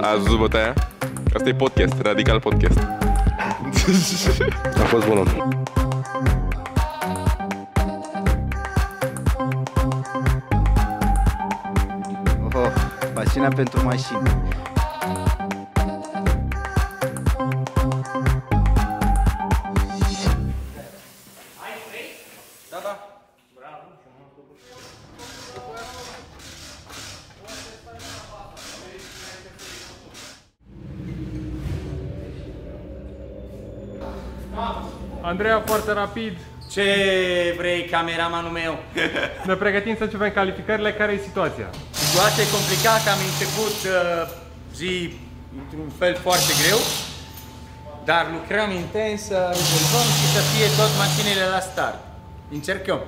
Ați văzut bătaia? Asta e podcast, Radical Podcast. A fost bună. Oh, pasiunea pentru mașini. Andreea, foarte rapid. Ce vrei, cameramanul meu? Ne pregătim să începem calificările. Care e situația? Situația e complicată, am început zi într-un fel foarte greu, dar lucrăm intens să rezolvăm și să fie tot mașinile la start. Încercăm.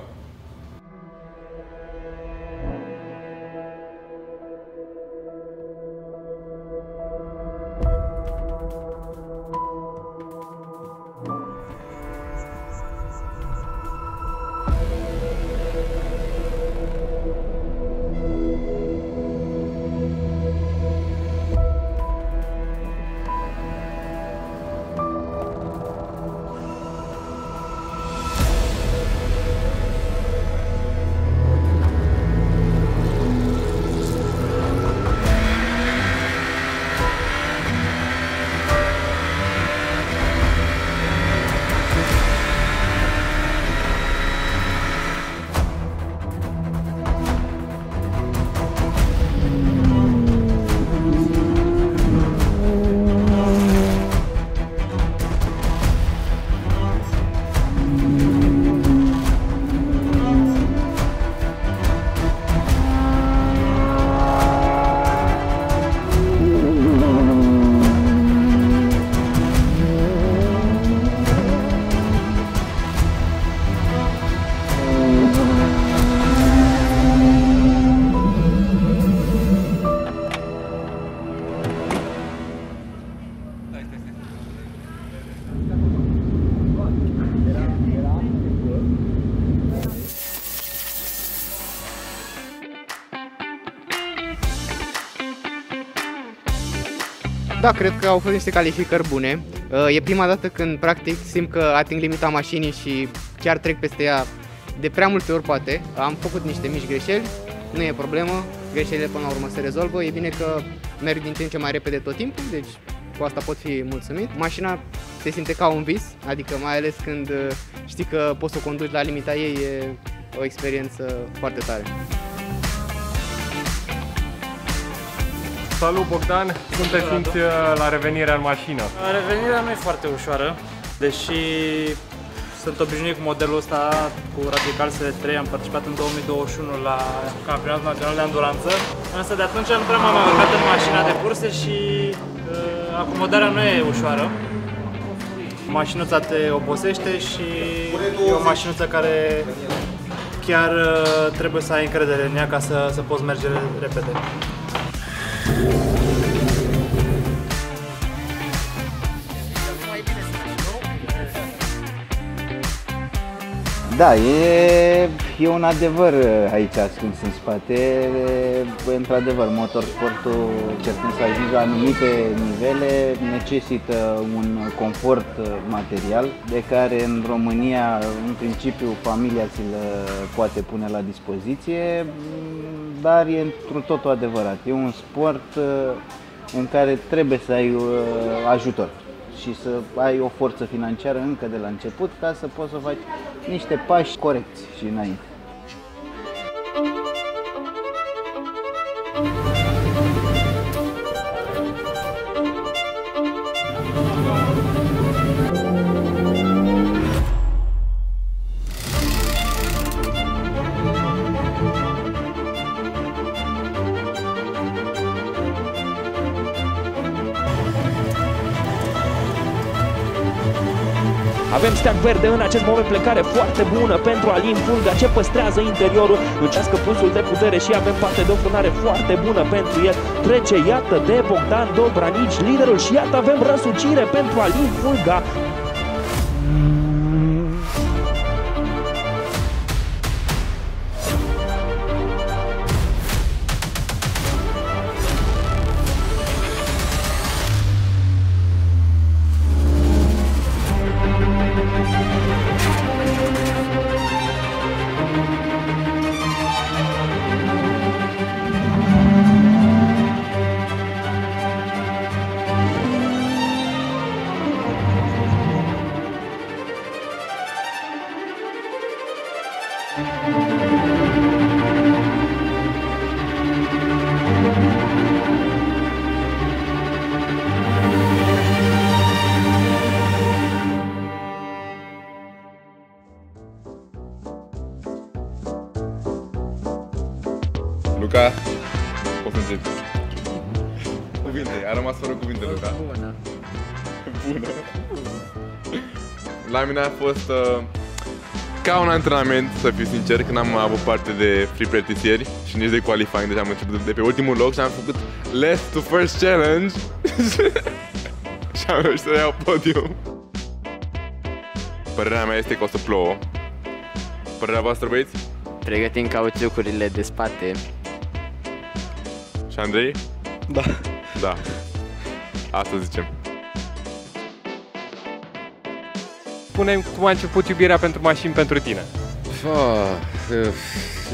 Da, cred că au fost niște calificări bune. E prima dată când practic simt că ating limita mașinii și chiar trec peste ea de prea multe ori poate. Am făcut niște mici greșeli, nu e problemă, greșelile până la urmă se rezolvă. E bine că merg din ce în ce mai repede tot timpul, deci cu asta pot fi mulțumit. Mașina se simte ca un vis, adică mai ales când știi că poți să o conduci la limita ei, e o experiență foarte tare. Salut, Bogdan! Cum te simți la revenirea în mașină? Revenirea nu e foarte ușoară, deși sunt obișnuit cu modelul ăsta, cu Radical SL3, am participat în 2021 la Campionatul Național de Enduranță. Însă de atunci nu prea m-am urcat în mașina de curse și acomodarea nu e ușoară. Mașinuța te obosește și e o mașinuță care chiar trebuie să ai încredere în ea ca să poți merge repede. Da, e un adevăr aici ascuns în spate. Într-adevăr, motorsportul, cercând să ajungi la anumite nivele, necesită un confort material de care în România, în principiu, familia ți-l poate pune la dispoziție, dar e întru totul adevărat. E un sport în care trebuie să ai ajutor și să ai o forță financiară încă de la început ca să poți să faci niște pași corecți și înainte. Avem steag verde în acest moment, plecare foarte bună pentru Alin Fulga, ce păstrează interiorul, încească pulsul de putere și avem parte de o frânare foarte bună pentru el. Trece, iată, de Bogdan Dobranici, liderul, și iată avem răsucire pentru Alin Fulga. cuvinte, Luca. Bună. Bună. La mine a fost ca un antrenament, să fiu sincer, când am avut parte de free practice-ieri și nici de qualifying, deci am început de pe ultimul loc și am făcut last to first challenge și am reușit să iau podium. Părerea mea este că o să plouă. Părerea voastră, băieți? Pregătim cauciucurile de spate. Și Andrei? Da. Da. Asta zicem. Spune-mi cum a început iubirea pentru mașini pentru tine.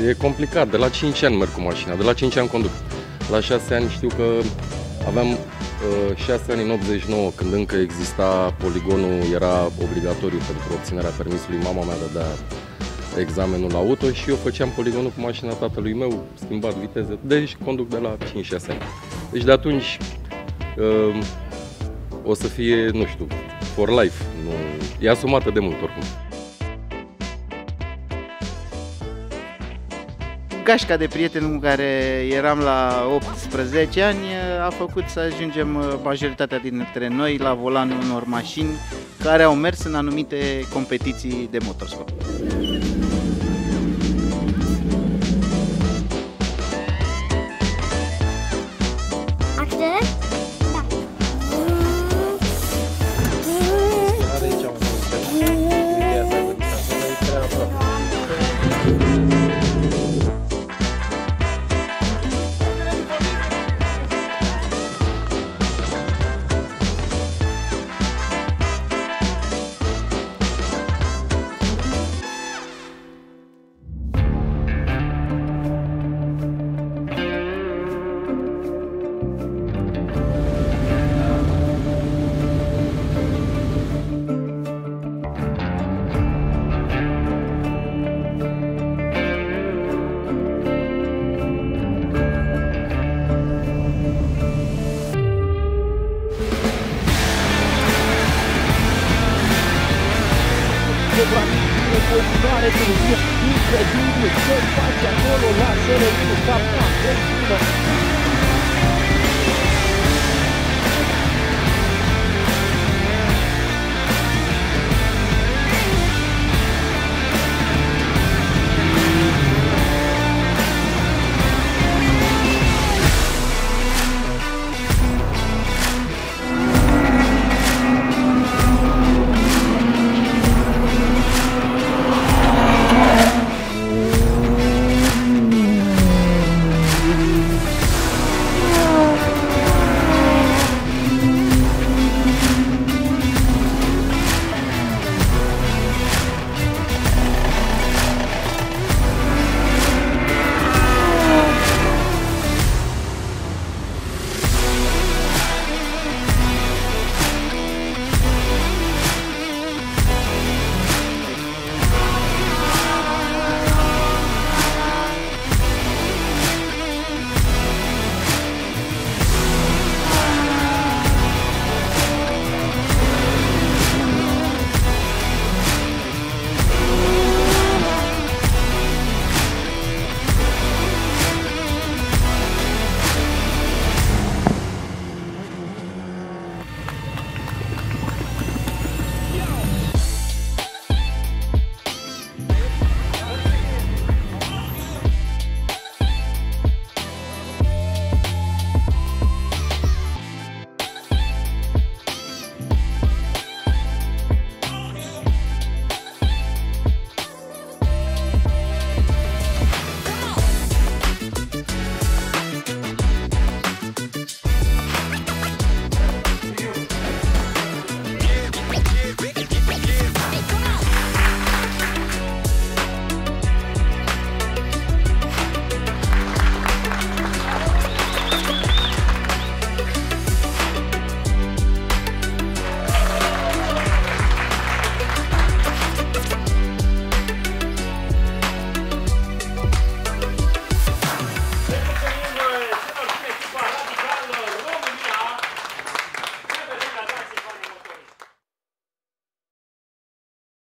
E complicat, de la 5 ani merg cu mașina, de la 5 ani conduc. La 6 ani știu că aveam 6 ani în 89, când încă exista poligonul, era obligatoriu pentru obținerea permisului, mama mea dădea examenul auto și eu făceam poligonul cu mașina tatălui meu, schimbat viteze, deci conduc de la 5-6 ani. Deci de atunci o să fie, nu știu, for life, nu, e asumată de mult oricum. Gașca de prieteni cu care eram la 18 ani a făcut să ajungem majoritatea dintre noi la volanul unor mașini care au mers în anumite competiții de motorsport. Continuare târzie, incredibil ce face acolo la serie cu capul,